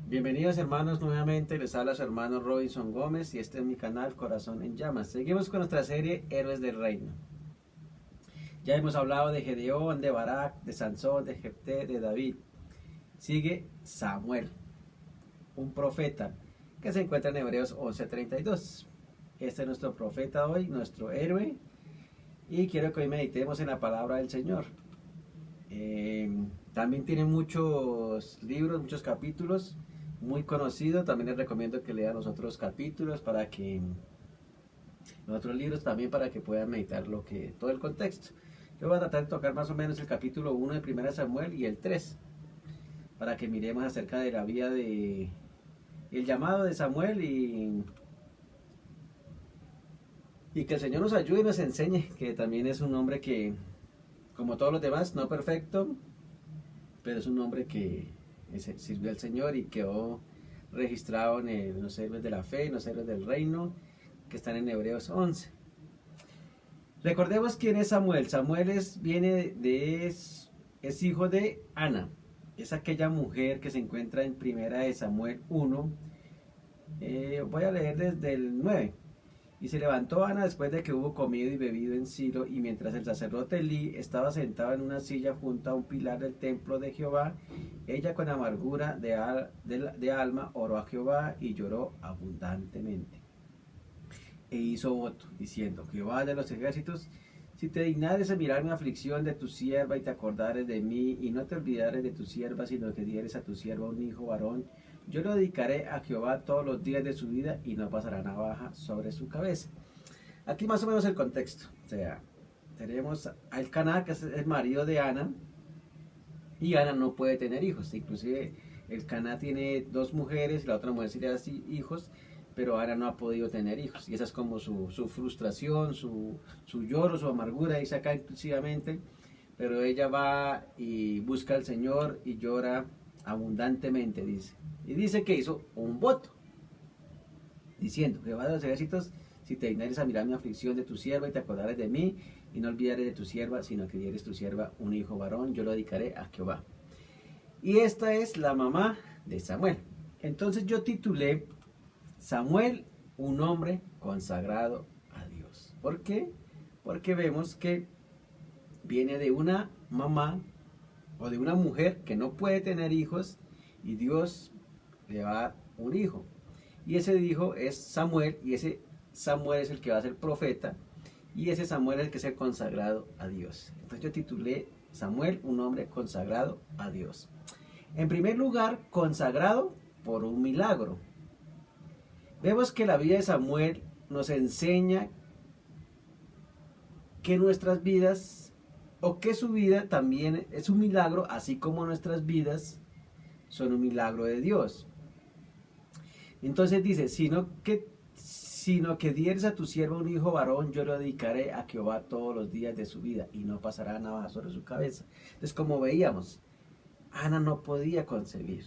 Bienvenidos hermanos nuevamente, les habla su hermano Robinson Gómez y este es mi canal Corazón en Llamas. Seguimos con nuestra serie Héroes del Reino. Ya hemos hablado de Gedeón, de Barak, de Sansón, de Jefté, de David. Sigue Samuel, un profeta que se encuentra en Hebreos 11:32. Este es nuestro profeta hoy, nuestro héroe, y quiero que hoy meditemos en la palabra del Señor. También tiene muchos libros, muchos capítulos, muy conocido. También les recomiendo que lean los otros capítulos los otros libros también para que puedan meditar todo el contexto. Yo voy a tratar de tocar más o menos el capítulo 1 de 1 Samuel y el 3 para que miremos acerca de la vida el llamado de Samuel y que el Señor nos ayude y nos enseñe, que también es un hombre que, como todos los demás, no perfecto, pero es un hombre que sirvió al Señor y quedó registrado en los héroes de la fe, en los héroes del reino, que están en Hebreos 11. Recordemos quién es Samuel. Samuel es hijo de Ana. Es aquella mujer que se encuentra en 1 Samuel 1. Voy a leer desde el 9. Y se levantó Ana después de que hubo comido y bebido en Silo, y mientras el sacerdote Elí estaba sentado en una silla junto a un pilar del templo de Jehová, ella con amargura de alma oró a Jehová y lloró abundantemente. E hizo voto, diciendo: Jehová de los ejércitos, si te dignares a mirar mi aflicción de tu sierva y te acordares de mí, y no te olvidares de tu sierva, sino que dieres a tu sierva un hijo varón, yo lo dedicaré a Jehová todos los días de su vida y no pasará navaja sobre su cabeza. Aquí más o menos el contexto. O sea, tenemos a Elcaná, que es el marido de Ana, y Ana no puede tener hijos. Inclusive Elcaná tiene dos mujeres y la otra mujer sí le da hijos, pero Ana no ha podido tener hijos. Y esa es como su frustración, su lloro, su amargura, dice acá inclusivamente. Pero ella va y busca al Señor y llora abundantemente, dice. Y dice que hizo un voto, diciendo: Jehová de los ejércitos, si te dignares a mirar mi aflicción de tu sierva y te acordares de mí, y no olvidares de tu sierva, sino que dieres tu sierva un hijo varón, yo lo dedicaré a Jehová. Y esta es la mamá de Samuel. Entonces yo titulé Samuel, un hombre consagrado a Dios. ¿Por qué? Porque vemos que viene de una mamá o de una mujer que no puede tener hijos, y Dios le va a dar un hijo. Y ese hijo es Samuel, y ese Samuel es el que va a ser profeta, y ese Samuel es el que es el consagrado a Dios. Entonces yo titulé Samuel, un hombre consagrado a Dios. En primer lugar, consagrado por un milagro. Vemos que la vida de Samuel nos enseña que nuestras vidas, o que su vida también es un milagro, así como nuestras vidas son un milagro de Dios. Entonces dice: sino que dieres a tu sierva un hijo varón, yo lo dedicaré a Jehová todos los días de su vida, y no pasará navaja sobre su cabeza. Entonces, como veíamos, Ana no podía concebir.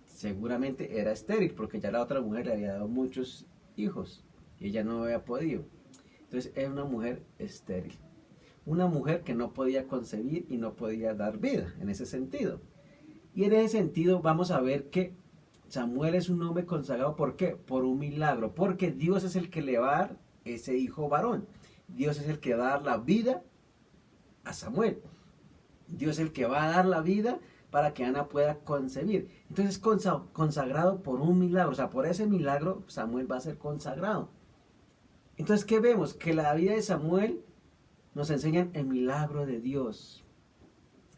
Seguramente era estéril, porque ya la otra mujer le había dado muchos hijos y ella no había podido. Entonces era una mujer estéril, una mujer que no podía concebir y no podía dar vida en ese sentido. Y en ese sentido vamos a ver que Samuel es un hombre consagrado. ¿Por qué? Por un milagro, porque Dios es el que le va a dar ese hijo varón. Dios es el que va a dar la vida a Samuel. Dios es el que va a dar la vida para que Ana pueda concebir. Entonces consagrado por un milagro. O sea, por ese milagro Samuel va a ser consagrado. Entonces, ¿qué vemos? Que la vida de Samuel nos enseña el milagro de Dios.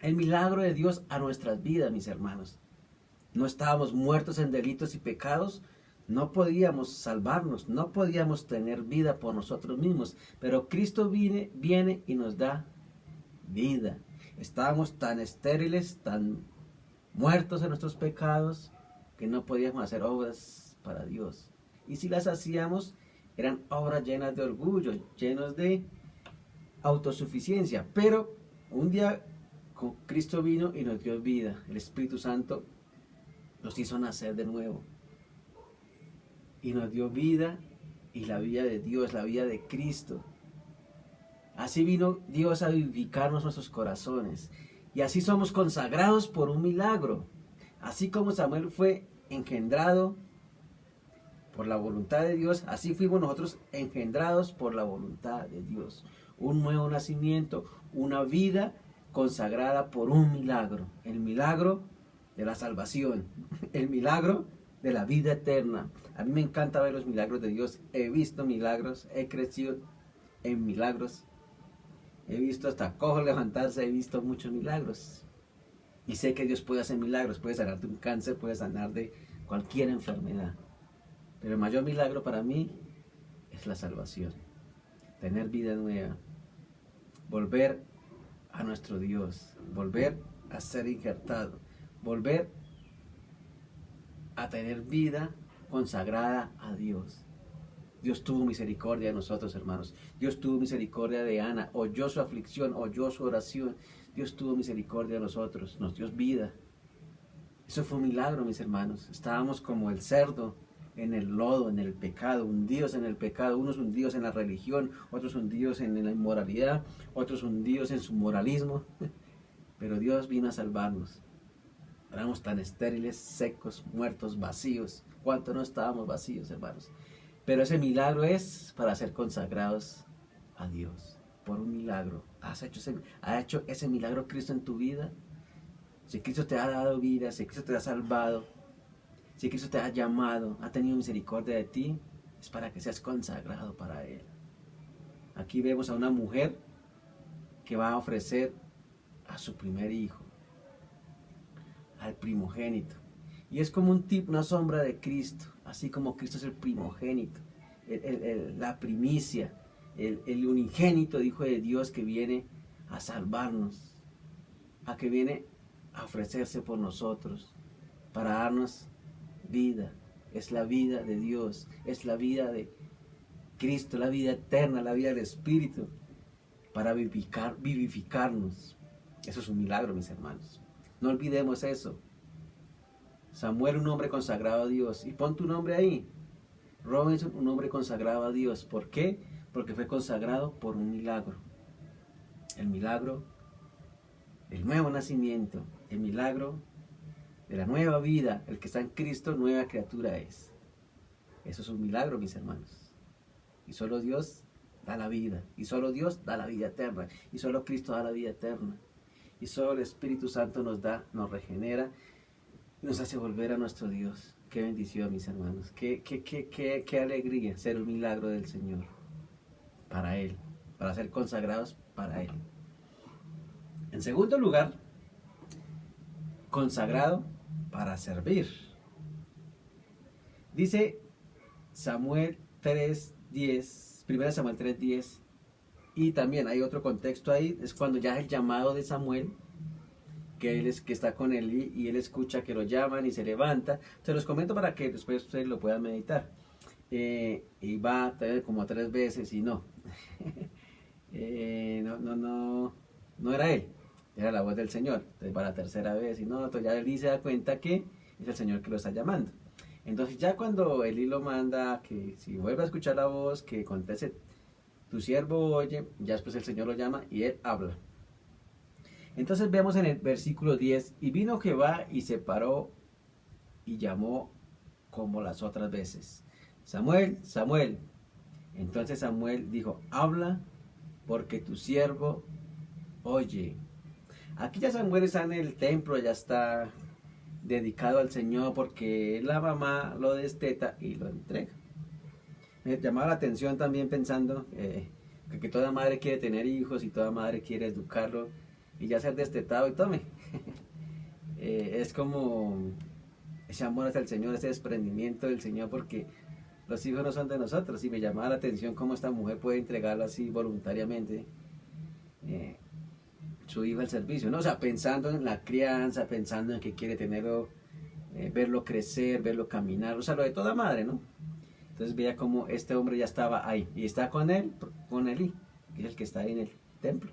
El milagro de Dios a nuestras vidas, mis hermanos. No estábamos muertos en delitos y pecados, no podíamos salvarnos, no podíamos tener vida por nosotros mismos, pero Cristo viene y nos da vida. Estábamos tan estériles, tan muertos en nuestros pecados, que no podíamos hacer obras para Dios. Y si las hacíamos, eran obras llenas de orgullo, llenas de autosuficiencia. Pero un día Cristo vino y nos dio vida. El Espíritu Santo nos hizo nacer de nuevo y nos dio vida, y la vida de Dios, la vida de Cristo. Así vino Dios a vivificarnos nuestros corazones, y así somos consagrados por un milagro. Así como Samuel fue engendrado por la voluntad de Dios, así fuimos nosotros engendrados por la voluntad de Dios. Un nuevo nacimiento, una vida consagrada por un milagro, el milagro de la salvación, el milagro de la vida eterna. A mí me encanta ver los milagros de Dios. He visto milagros, he crecido en milagros, he visto hasta cojos levantarse, he visto muchos milagros. Y sé que Dios puede hacer milagros, puede sanar de un cáncer, puede sanar de cualquier enfermedad. Pero el mayor milagro para mí es la salvación, tener vida nueva, volver a nuestro Dios, volver a ser injertado, volver a tener vida consagrada a Dios. Dios tuvo misericordia de nosotros, hermanos. Dios tuvo misericordia de Ana, oyó su aflicción, oyó su oración. Dios tuvo misericordia de nosotros, nos dio vida. Eso fue un milagro, mis hermanos. Estábamos como el cerdo en el lodo, en el pecado, hundidos en el pecado, unos hundidos en la religión, otros hundidos en la inmoralidad, otros hundidos en su moralismo. Pero Dios vino a salvarnos. Éramos tan estériles, secos, muertos, vacíos. ¿Cuánto no estábamos vacíos, hermanos? Pero ese milagro es para ser consagrados a Dios. Por un milagro. ¿Ha hecho ese milagro Cristo en tu vida? Si Cristo te ha dado vida, si Cristo te ha salvado, si Cristo te ha llamado, ha tenido misericordia de ti, es para que seas consagrado para Él. Aquí vemos a una mujer que va a ofrecer a su primer hijo, al primogénito. Y es como un tipo, una sombra de Cristo, así como Cristo es el primogénito, la primicia, el unigénito Hijo de Dios que viene a salvarnos, a que viene a ofrecerse por nosotros, para darnos vida. Es la vida de Dios, es la vida de Cristo, la vida eterna, la vida del Espíritu, para vivificarnos. Eso es un milagro, mis hermanos. No olvidemos eso. Samuel, un hombre consagrado a Dios. Y pon tu nombre ahí. Robinson, un hombre consagrado a Dios. ¿Por qué? Porque fue consagrado por un milagro. El milagro del nuevo nacimiento. El milagro de la nueva vida. El que está en Cristo, nueva criatura es. Eso es un milagro, mis hermanos. Y solo Dios da la vida. Y solo Dios da la vida eterna. Y solo Cristo da la vida eterna. Y solo el Espíritu Santo nos regenera y nos hace volver a nuestro Dios. Qué bendición, mis hermanos. Qué alegría ser un milagro del Señor para Él, para ser consagrados para Él. En segundo lugar, consagrado para servir. Dice Samuel 3:10, 1 Samuel 3:10, y también hay otro contexto ahí, es cuando ya es el llamado de Samuel, que está con Elí y él escucha que lo llaman y se levanta. Se los comento para que después ustedes lo puedan meditar. Y va como 3 veces y no. No era él, era la voz del Señor. Entonces va la 3.ª vez y no, entonces ya Elí se da cuenta que es el Señor que lo está llamando. Entonces ya cuando Elí lo manda, que si vuelve a escuchar la voz, que conteste, tu siervo oye, ya después el Señor lo llama y él habla. Entonces vemos en el versículo 10, y vino Jehová y se paró y llamó como las otras veces: Samuel, Samuel. Entonces Samuel dijo: habla, porque tu siervo oye. Aquí ya Samuel está en el templo, ya está dedicado al Señor, porque la mamá lo desteta y lo entrega. Me llamaba la atención también pensando que toda madre quiere tener hijos y toda madre quiere educarlo y ya ser destetado y tome. Es como ese amor hacia el Señor, ese desprendimiento del Señor, porque los hijos no son de nosotros. Y me llamaba la atención cómo esta mujer puede entregarlo así voluntariamente, su hijo al servicio, ¿no? O sea, pensando en la crianza, pensando en que quiere tenerlo, verlo crecer, verlo caminar, o sea, lo de toda madre, ¿no? Entonces veía como este hombre ya estaba ahí y está con él, con Elí, que es el que está ahí en el templo.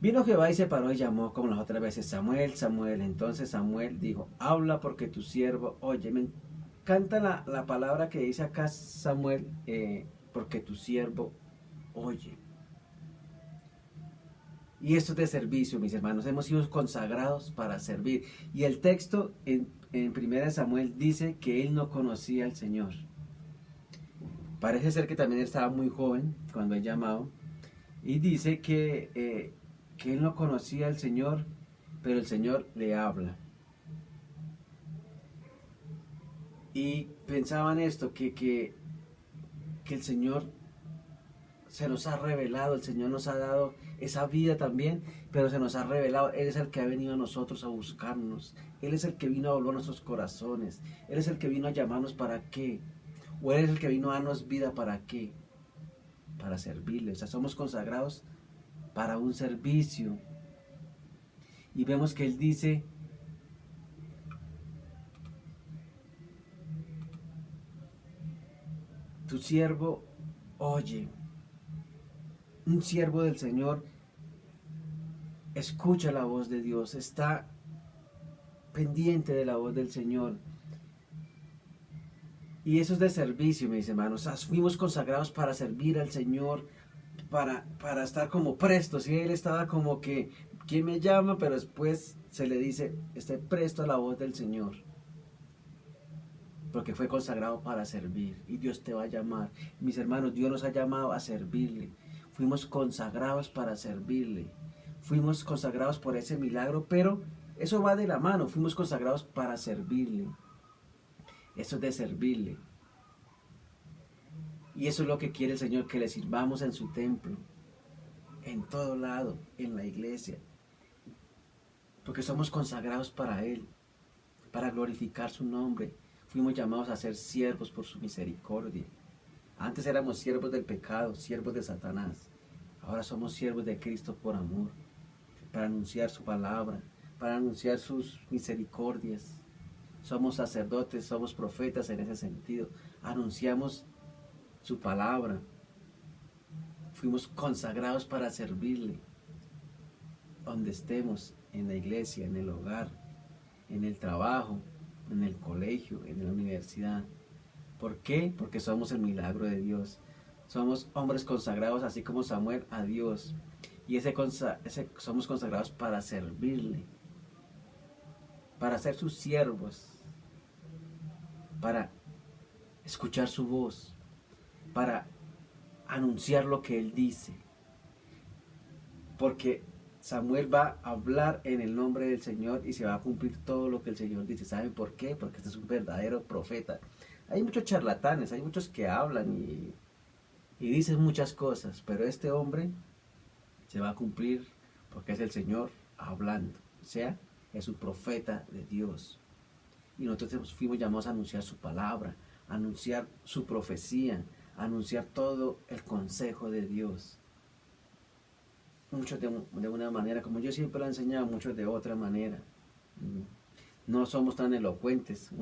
Vino Jehová y se paró y llamó como las otras veces: Samuel, Samuel. Entonces Samuel dijo: habla, porque tu siervo oye. Me encanta la palabra que dice acá Samuel, porque tu siervo oye. Y esto es de servicio, mis hermanos. Hemos sido consagrados para servir. Y el texto en 1 Samuel dice que él no conocía al Señor. Parece ser que también estaba muy joven cuando es llamado. Y dice que él no conocía al Señor, pero el Señor le habla. Y pensaba en esto, que el Señor se nos ha revelado, el Señor nos ha dado esa vida también, pero se nos ha revelado. Él es el que ha venido a nosotros a buscarnos. Él es el que vino a volver nuestros corazones. Él es el que vino a llamarnos para qué. O Él es el que vino a darnos vida para qué. Para servirle. O sea, somos consagrados para un servicio. Y vemos que Él dice: tu siervo oye. Un siervo del Señor escucha la voz de Dios, está pendiente de la voz del Señor. Y eso es de servicio, mis hermanos. Fuimos consagrados para servir al Señor, para estar como prestos. Y Él estaba como que, ¿quién me llama? Pero después se le dice: esté presto a la voz del Señor. Porque fue consagrado para servir. Y Dios te va a llamar. Mis hermanos, Dios nos ha llamado a servirle. Fuimos consagrados para servirle. Fuimos consagrados por ese milagro, pero eso va de la mano. Fuimos consagrados para servirle. Eso es de servirle. Y eso es lo que quiere el Señor, que le sirvamos en su templo, en todo lado, en la iglesia. Porque somos consagrados para Él, para glorificar su nombre. Fuimos llamados a ser siervos por su misericordia. Antes éramos siervos del pecado, siervos de Satanás. Ahora somos siervos de Cristo por amor, para anunciar su palabra, para anunciar sus misericordias. Somos sacerdotes, somos profetas en ese sentido. Anunciamos su palabra. Fuimos consagrados para servirle. Donde estemos, en la iglesia, en el hogar, en el trabajo, en el colegio, en la universidad. ¿Por qué? Porque somos el milagro de Dios. Somos hombres consagrados, así como Samuel, a Dios. Y somos consagrados para servirle, para ser sus siervos, para escuchar su voz, para anunciar lo que Él dice. Porque Samuel va a hablar en el nombre del Señor y se va a cumplir todo lo que el Señor dice. ¿Saben por qué? Porque este es un verdadero profeta. Hay muchos charlatanes, hay muchos que hablan y dicen muchas cosas, pero este hombre se va a cumplir porque es el Señor hablando. O sea, es un profeta de Dios. Y nosotros fuimos llamados a anunciar su palabra, a anunciar su profecía, a anunciar todo el consejo de Dios. Muchos de una manera, como yo siempre lo he enseñado, muchos de otra manera. No somos tan elocuentes,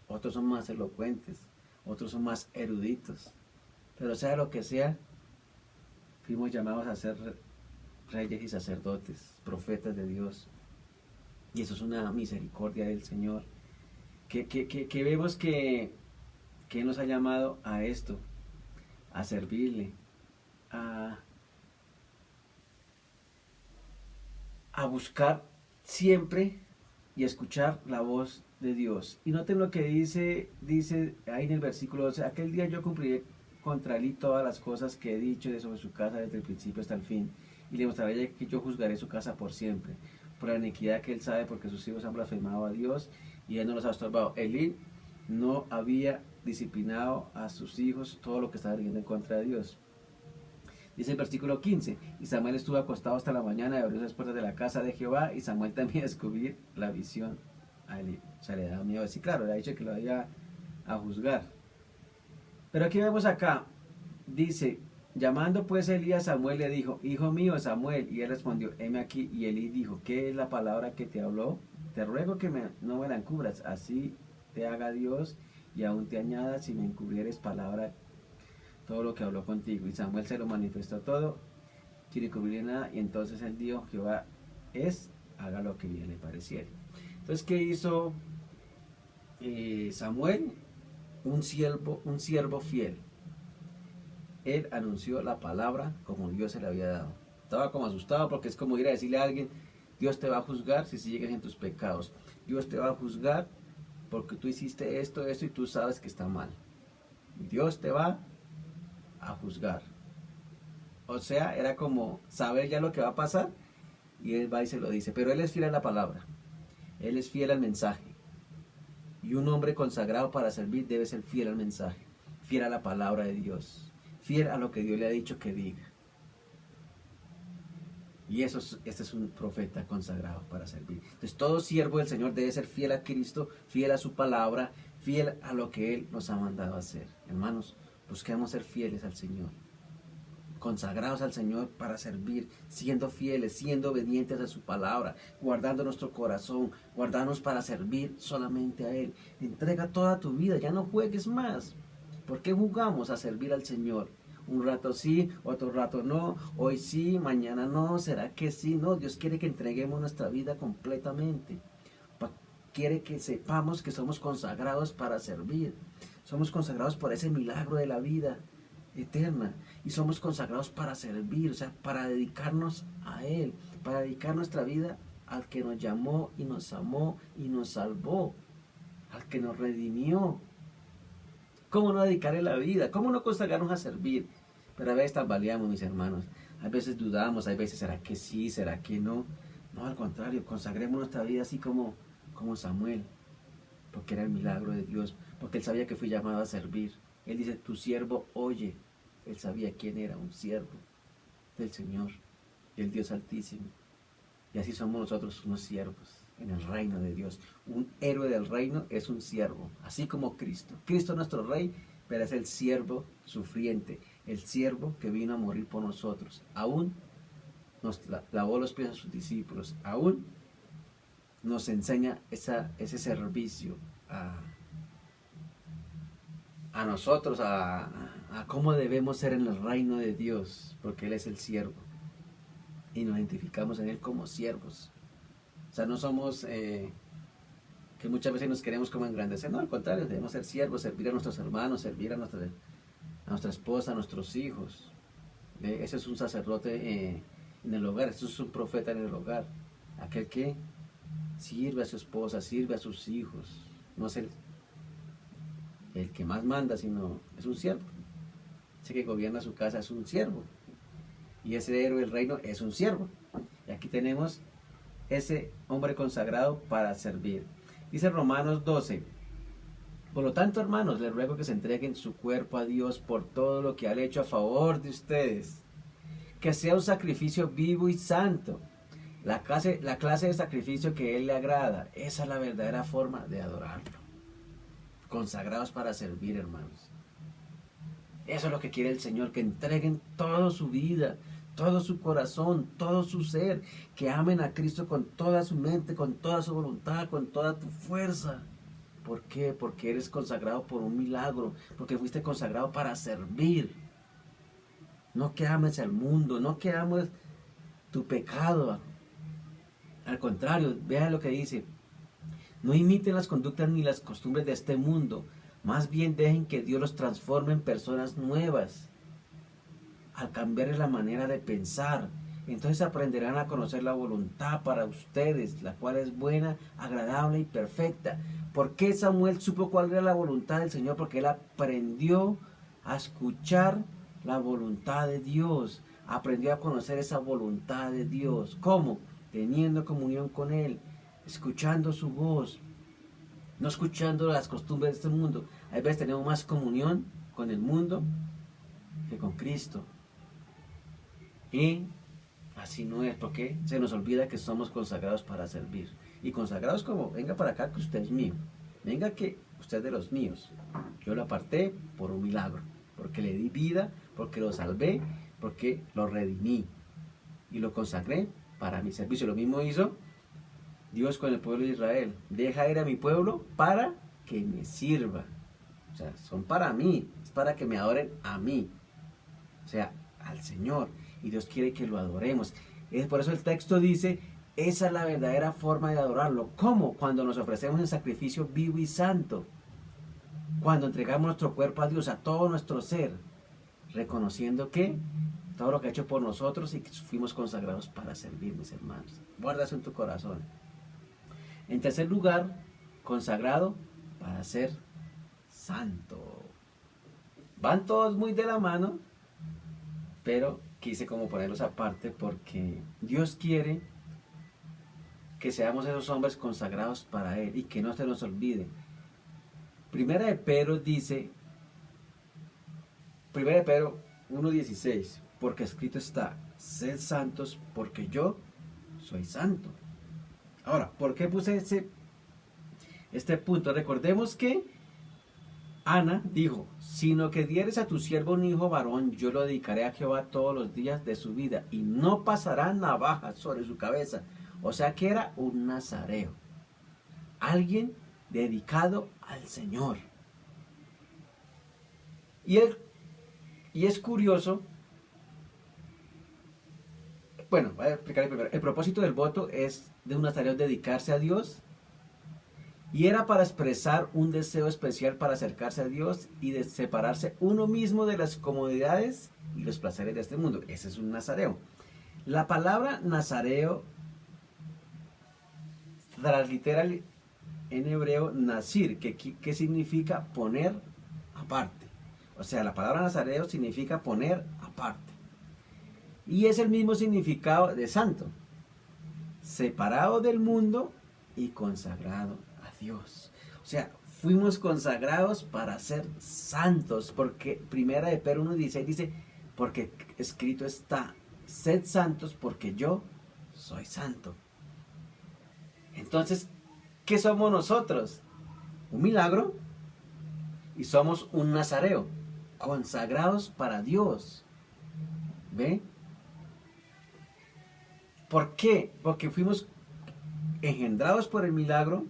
otros son más elocuentes, otros son más eruditos. Pero sea lo que sea, fuimos llamados a ser reyes y sacerdotes, profetas de Dios. Y eso es una misericordia del Señor. Que vemos que Él nos ha llamado a esto, a servirle, a buscar siempre y escuchar la voz de Dios. Y noten lo que dice ahí en el versículo 12: aquel día yo cumpliré contra él todas las cosas que he dicho sobre su casa desde el principio hasta el fin, y le mostraré que yo juzgaré su casa por siempre, por la iniquidad que él sabe, porque sus hijos han blasfemado a Dios y él no los ha estorbado. Elí no había disciplinado a sus hijos todo lo que estaba viviendo en contra de Dios. Dice el versículo 15: y Samuel estuvo acostado hasta la mañana y abrió las puertas de la casa de Jehová, y Samuel temía descubrir la visión a Elí. O sea, le daba miedo. Sí, claro, le ha dicho que lo iba a juzgar. Pero aquí vemos acá, dice: llamando pues Elí a Samuel, le dijo: hijo mío Samuel. Y él respondió: heme aquí. Y Elí dijo: ¿qué es la palabra que te habló? Te ruego que no me la encubras, así te haga Dios y aún te añada si me encubrieres palabra todo lo que habló contigo. Y Samuel se lo manifestó todo, sin encubrir nada. Y entonces él dijo: Jehová haga lo que bien le pareciera. Entonces, ¿qué hizo Samuel? Un siervo fiel. Él anunció la palabra como Dios se le había dado. Estaba como asustado, porque es como ir a decirle a alguien: Dios te va a juzgar si sigues en tus pecados. Dios te va a juzgar porque tú hiciste esto, esto y tú sabes que está mal. Dios te va a juzgar. O sea, era como saber ya lo que va a pasar y él va y se lo dice. Pero él es fiel a la palabra, él es fiel al mensaje. Y un hombre consagrado para servir debe ser fiel al mensaje, fiel a la palabra de Dios, fiel a lo que Dios le ha dicho que diga. Y este es un profeta consagrado para servir. Entonces todo siervo del Señor debe ser fiel a Cristo, fiel a su palabra, fiel a lo que Él nos ha mandado a hacer. Hermanos, busquemos ser fieles al Señor, consagrados al Señor para servir, siendo fieles, siendo obedientes a su palabra, guardando nuestro corazón, guardarnos para servir solamente a Él. Entrega toda tu vida, ya no juegues más. ¿Por qué jugamos a servir al Señor? Un rato sí, otro rato no, hoy sí, mañana no, ¿será que sí? No, Dios quiere que entreguemos nuestra vida completamente. Quiere que sepamos que somos consagrados para servir. Somos consagrados por ese milagro de la vida eterna. Y somos consagrados para servir, o sea, para dedicarnos a Él, para dedicar nuestra vida al que nos llamó y nos amó y nos salvó, al que nos redimió. ¿Cómo no dedicarle la vida? ¿Cómo no consagrarnos a servir? Pero a veces tambaleamos, mis hermanos. A veces dudamos, a veces ¿será que sí? ¿Será que no? No, al contrario, consagremos nuestra vida así como Samuel, porque era el milagro de Dios, porque él sabía que fue llamado a servir. Él dice, tu siervo oye. Él sabía quién era, un siervo del Señor, del Dios Altísimo. Y así somos nosotros unos siervos en el reino de Dios. Un héroe del reino es un siervo, así como Cristo. Cristo es nuestro rey, pero es el siervo sufriente, el siervo que vino a morir por nosotros. Aún nos lavó los pies a sus discípulos, aún nos enseña ese servicio a nosotros, a cómo debemos ser en el reino de Dios, porque Él es el siervo. Y nos identificamos en Él como siervos. O sea, no somos que muchas veces nos queremos como engrandecer, no, al contrario, debemos ser siervos, servir a nuestros hermanos, servir a nuestra esposa, a nuestros hijos. Ese es un sacerdote en el hogar, ese es un profeta en el hogar, aquel que sirve a su esposa, sirve a sus hijos, no es el que más manda, sino es un siervo. Ese que gobierna su casa es un siervo, y ese héroe del reino es un siervo. Y aquí tenemos ese hombre consagrado para servir. Dice Romanos 12, por lo tanto, hermanos, les ruego que se entreguen su cuerpo a Dios por todo lo que ha hecho a favor de ustedes, que sea un sacrificio vivo y santo, la clase de sacrificio que Él le agrada. Esa es la verdadera forma de adorarlo. Consagrados para servir, hermanos. Eso es lo que quiere el Señor, que entreguen toda su vida, todo su corazón, todo su ser, que amen a Cristo con toda su mente, con toda su voluntad, con toda tu fuerza. ¿Por qué? Porque eres consagrado por un milagro, porque fuiste consagrado para servir. No que ames al mundo, no que ames tu pecado. Al contrario, vean lo que dice. No imiten las conductas ni las costumbres de este mundo, más bien dejen que Dios los transforme en personas nuevas. Al cambiar la manera de pensar, entonces aprenderán a conocer la voluntad para ustedes, la cual es buena, agradable y perfecta. ¿Por qué Samuel supo cuál era la voluntad del Señor? Porque él aprendió a escuchar la voluntad de Dios, aprendió a conocer esa voluntad de Dios. ¿Cómo? Teniendo comunión con Él, escuchando su voz, no escuchando las costumbres de este mundo. A veces tenemos más comunión con el mundo que con Cristo. Y así no es, porque se nos olvida que somos consagrados para servir. Y consagrados como, venga para acá que usted es mío, venga que usted es de los míos. Yo lo aparté por un milagro, porque le di vida, porque lo salvé, porque lo redimí y lo consagré para mi servicio. Lo mismo hizo Dios con el pueblo de Israel. Deja ir a mi pueblo para que me sirva. O sea, son para mí, es para que me adoren a mí, o sea, al Señor. Y Dios quiere que lo adoremos. Es por eso el texto dice, esa es la verdadera forma de adorarlo. ¿Cómo? Cuando nos ofrecemos en sacrificio vivo y santo. Cuando entregamos nuestro cuerpo a Dios, a todo nuestro ser, reconociendo que todo lo que ha hecho por nosotros y que fuimos consagrados para servir, mis hermanos. Guarda eso en tu corazón. En tercer lugar, consagrado para ser santo. Van todos muy de la mano, pero quise como ponerlos aparte porque Dios quiere que seamos esos hombres consagrados para Él y que no se nos olvide. Primera de Pedro dice, Primera de Pedro 1:16, porque escrito está, sed santos porque yo soy santo. Ahora, ¿por qué puse este punto? Recordemos que Ana dijo, sino que dieres a tu siervo un hijo varón, yo lo dedicaré a Jehová todos los días de su vida, y no pasará navaja sobre su cabeza. O sea que era un nazareo, alguien dedicado al Señor. Y es curioso, bueno, voy a explicarle primero. El propósito del voto es de un nazareo dedicarse a Dios, y era para expresar un deseo especial para acercarse a Dios y de separarse uno mismo de las comodidades y los placeres de este mundo. Ese es un nazareo. La palabra nazareo translitera en hebreo nazir, que significa poner aparte. O sea, la palabra nazareo significa poner aparte. Y es el mismo significado de santo, separado del mundo y consagrado a Dios. O sea, fuimos consagrados para ser santos, porque primera de Pedro 1:16 dice, porque escrito está, sed santos porque yo soy santo. Entonces, ¿qué somos nosotros? Un milagro, y somos un nazareo, consagrados para Dios. ¿Ve? ¿Por qué? Porque fuimos engendrados por el milagro,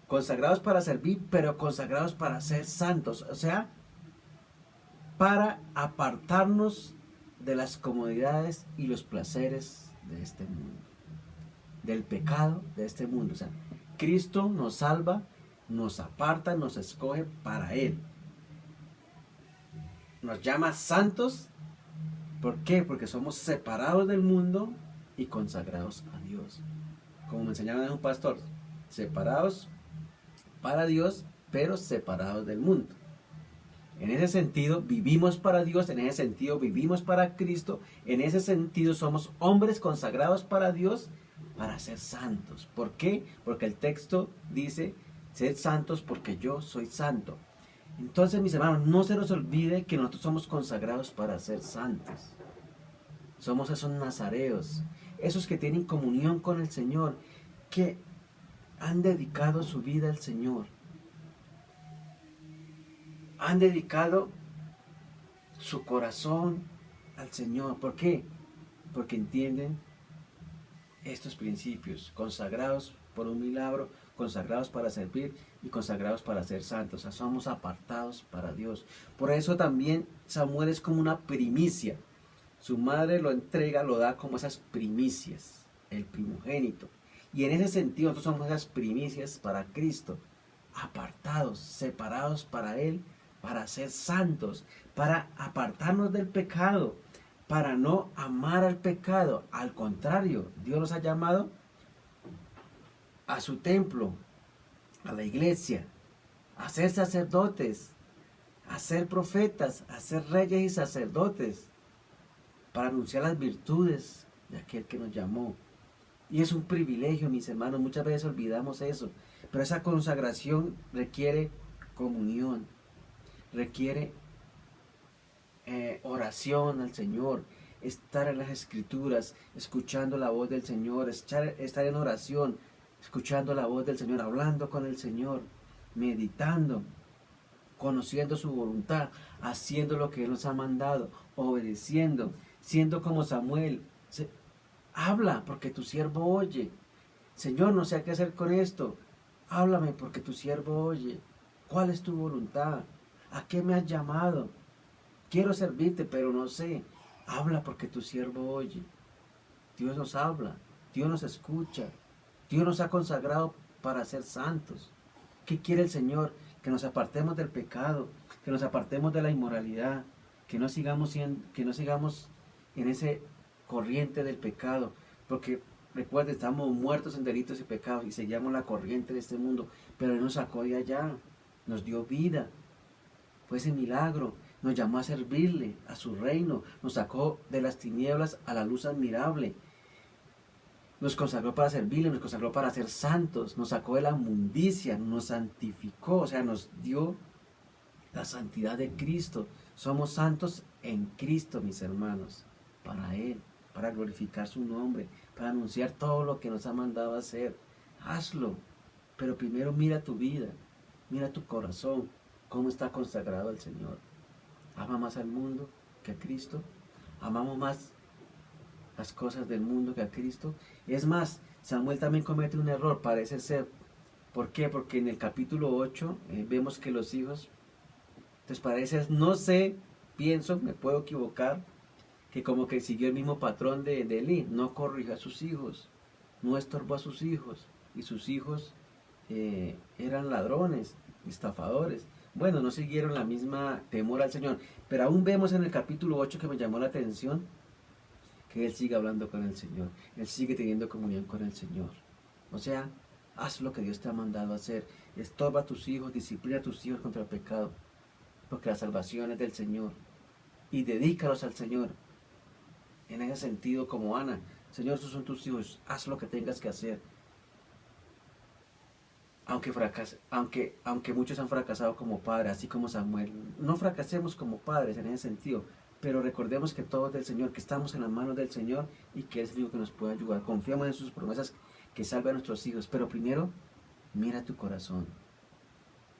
consagrados para servir, pero consagrados para ser santos. O sea, para apartarnos de las comodidades y los placeres de este mundo, del pecado de este mundo. O sea, Cristo nos salva, nos aparta, nos escoge para Él. Nos llama santos. ¿Por qué? Porque somos separados del mundo y consagrados a Dios. Como me enseñaba un pastor, separados para Dios, pero separados del mundo. En ese sentido vivimos para Dios, en ese sentido vivimos para Cristo, en ese sentido somos hombres consagrados para Dios para ser santos. ¿Por qué? Porque el texto dice, sed santos porque yo soy santo. Entonces, mis hermanos, no se nos olvide que nosotros somos consagrados para ser santos. Somos esos nazareos, esos que tienen comunión con el Señor, que han dedicado su vida al Señor. Han dedicado su corazón al Señor. ¿Por qué? Porque entienden estos principios, consagrados por un milagro, consagrados para servir y consagrados para ser santos. O sea, somos apartados para Dios. Por eso también Samuel es como una primicia. Su madre lo entrega, lo da como esas primicias, el primogénito. Y en ese sentido nosotros somos esas primicias para Cristo, apartados, separados para Él, para ser santos, para apartarnos del pecado, para no amar al pecado. Al contrario, Dios nos ha llamado a su templo, a la iglesia, a ser sacerdotes, a ser profetas, a ser reyes y sacerdotes, para anunciar las virtudes de aquel que nos llamó. Y es un privilegio, mis hermanos, muchas veces olvidamos eso, pero esa consagración requiere comunión, requiere oración al Señor, estar en las Escrituras, escuchando la voz del Señor, estar en oración, escuchando la voz del Señor, hablando con el Señor, meditando, conociendo su voluntad, haciendo lo que Él nos ha mandado, obedeciendo, siendo como Samuel. Habla porque tu siervo oye. Señor, no sé qué hacer con esto. Háblame porque tu siervo oye. ¿Cuál es tu voluntad? ¿A qué me has llamado? Quiero servirte, pero no sé. Habla porque tu siervo oye. Dios nos habla, Dios nos escucha. Dios nos ha consagrado para ser santos. ¿Qué quiere el Señor? Que nos apartemos del pecado, que nos apartemos de la inmoralidad, que no sigamos en ese corriente del pecado, porque recuerden, estamos muertos en delitos y pecados y seguíamos la corriente de este mundo, pero Él nos sacó de allá. nos dio vida. Fue ese milagro. Nos llamó a servirle, a su reino. Nos sacó de las tinieblas a la luz admirable. Nos consagró para servirle, nos consagró para ser santos. Nos sacó de la inmundicia, nos santificó. O sea, nos dio la santidad de Cristo. Somos santos en Cristo, mis hermanos. Para Él, para glorificar su nombre, para anunciar todo lo que nos ha mandado a hacer. Hazlo. Pero primero mira tu vida, mira tu corazón, cómo está consagrado al Señor. ¿Ama más al mundo que a Cristo? ¿Amamos más las cosas del mundo que a Cristo? Es más, Samuel también comete un error, parece ser. ¿Por qué? Porque en el capítulo 8 vemos que los hijos, entonces parece, no sé, pienso, me puedo equivocar, que como que siguió el mismo patrón de Elí, no corrigió a sus hijos, no estorbó a sus hijos, y sus hijos eran ladrones, estafadores. Bueno, no siguieron la misma temor al Señor, pero aún vemos en el capítulo 8 que me llamó la atención, que él sigue hablando con el Señor, él sigue teniendo comunión con el Señor. O sea, haz lo que Dios te ha mandado a hacer, estorba a tus hijos, disciplina a tus hijos contra el pecado, porque la salvación es del Señor, y dedícalos al Señor. En ese sentido, como Ana, Señor, estos son tus hijos, haz lo que tengas que hacer. Aunque muchos han fracasado como padres, así como Samuel, no fracasemos como padres en ese sentido, pero recordemos que todo es del Señor, que estamos en las manos del Señor y que es el único que nos puede ayudar. Confiamos en sus promesas que salve a nuestros hijos, pero primero, mira tu corazón,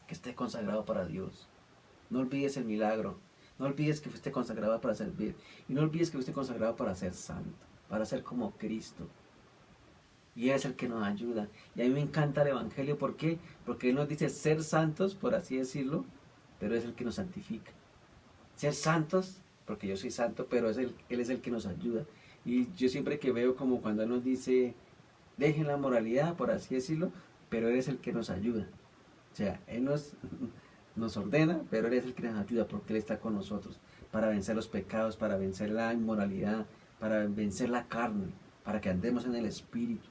que esté consagrado para Dios. No olvides el milagro, no olvides que fuiste consagrado para servir, y no olvides que fuiste consagrado para ser santo, para ser como Cristo. Y Él es el que nos ayuda. Y a mí me encanta el Evangelio. ¿Por qué? Porque Él nos dice ser santos, por así decirlo, pero es el que nos santifica. Ser santos, porque yo soy santo, pero Él es el que nos ayuda. Y yo siempre que veo como cuando Él nos dice, dejen la moralidad, por así decirlo, pero Él es el que nos ayuda. O sea, Él nos ordena, pero Él es el que nos ayuda porque Él está con nosotros para vencer los pecados, para vencer la inmoralidad, para vencer la carne, para que andemos en el Espíritu,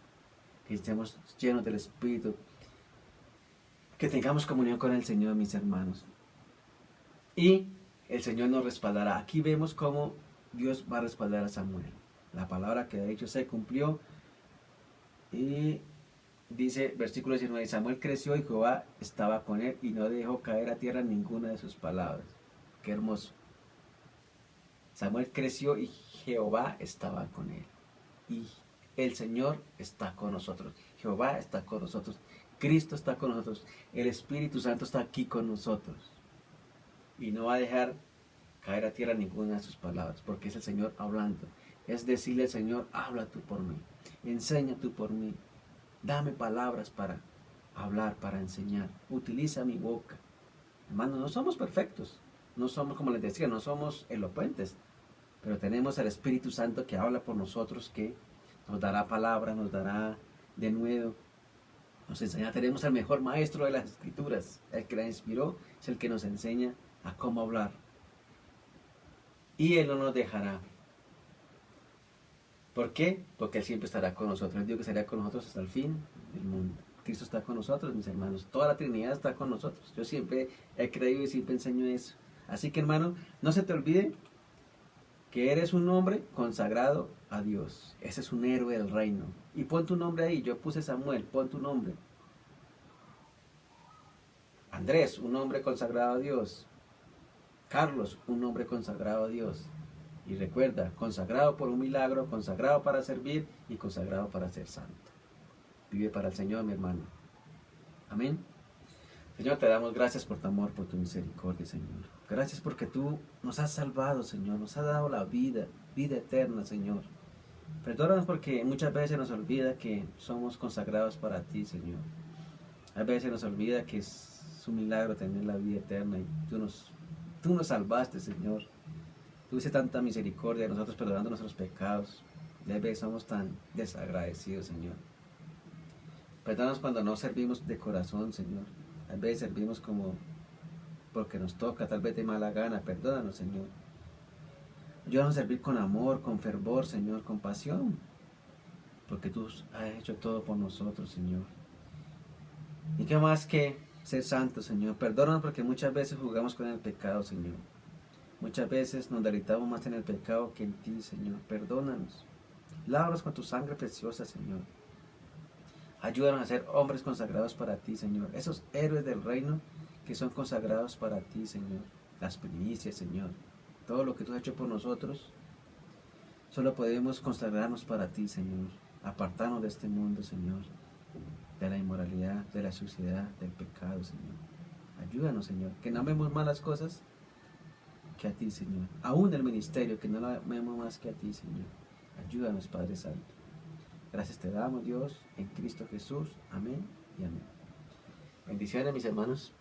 que estemos llenos del Espíritu, que tengamos comunión con el Señor, mis hermanos. Y el Señor nos respaldará. Aquí vemos cómo Dios va a respaldar a Samuel. La palabra que ha dicho se cumplió. Y dice, versículo 19, Samuel creció y Jehová estaba con él y no dejó caer a tierra ninguna de sus palabras. Qué hermoso. Samuel creció y Jehová estaba con él. Y el Señor está con nosotros. Jehová está con nosotros. Cristo está con nosotros. El Espíritu Santo está aquí con nosotros. Y no va a dejar caer a tierra ninguna de sus palabras, porque es el Señor hablando. Es decirle al Señor, habla tú por mí. Enseña tú por mí. Dame palabras para hablar, para enseñar. Utiliza mi boca. Hermanos, no somos perfectos. No somos, como les decía, no somos elocuentes. Pero tenemos al Espíritu Santo que habla por nosotros, que nos dará palabra, nos dará de nuevo, nos enseñará. Tenemos al mejor maestro de las Escrituras, el que la inspiró, es el que nos enseña a cómo hablar. Y Él no nos dejará. ¿Por qué? Porque Él siempre estará con nosotros. Él dijo que estaría con nosotros hasta el fin del mundo. Cristo está con nosotros, mis hermanos. Toda la Trinidad está con nosotros. Yo siempre he creído y siempre enseño eso. Así que, hermano, no se te olvide que eres un hombre consagrado a Dios. Ese es un héroe del reino. Y pon tu nombre ahí. Yo puse Samuel, pon tu nombre. Andrés, un hombre consagrado a Dios. Carlos, un hombre consagrado a Dios. Y recuerda, consagrado por un milagro, consagrado para servir y consagrado para ser santo. Vive para el Señor, mi hermano. Amén. Señor, te damos gracias por tu amor, por tu misericordia, Señor. Gracias porque tú nos has salvado, Señor. Nos has dado la vida, vida eterna, Señor. Perdónanos porque muchas veces nos olvida que somos consagrados para ti, Señor. A veces nos olvida que es un milagro tener la vida eterna y tú nos salvaste, Señor. Tuviste tanta misericordia de nosotros, perdonando nuestros pecados. Y a veces somos tan desagradecidos, Señor. Perdónanos cuando no servimos de corazón, Señor. A veces servimos como porque nos toca, tal vez de mala gana. Perdónanos, Señor. Ayúdanos a servir con amor, con fervor, Señor, con pasión. Porque tú has hecho todo por nosotros, Señor. Y qué más que ser santos, Señor. Perdónanos porque muchas veces jugamos con el pecado, Señor. Muchas veces nos deleitamos más en el pecado que en ti, Señor. Perdónanos. Lávanos con tu sangre preciosa, Señor. Ayúdanos a ser hombres consagrados para ti, Señor. Esos héroes del reino que son consagrados para ti, Señor. Las primicias, Señor. Todo lo que tú has hecho por nosotros. Solo podemos consagrarnos para ti, Señor. Apartarnos de este mundo, Señor. De la inmoralidad, de la suciedad, del pecado, Señor. Ayúdanos, Señor. Que no amemos más las cosas que a ti, Señor. Aún el ministerio, que no lo amemos más que a ti, Señor. Ayúdanos, Padre Santo. Gracias te damos, Dios, en Cristo Jesús. Amén y amén. Bendiciones, mis hermanos.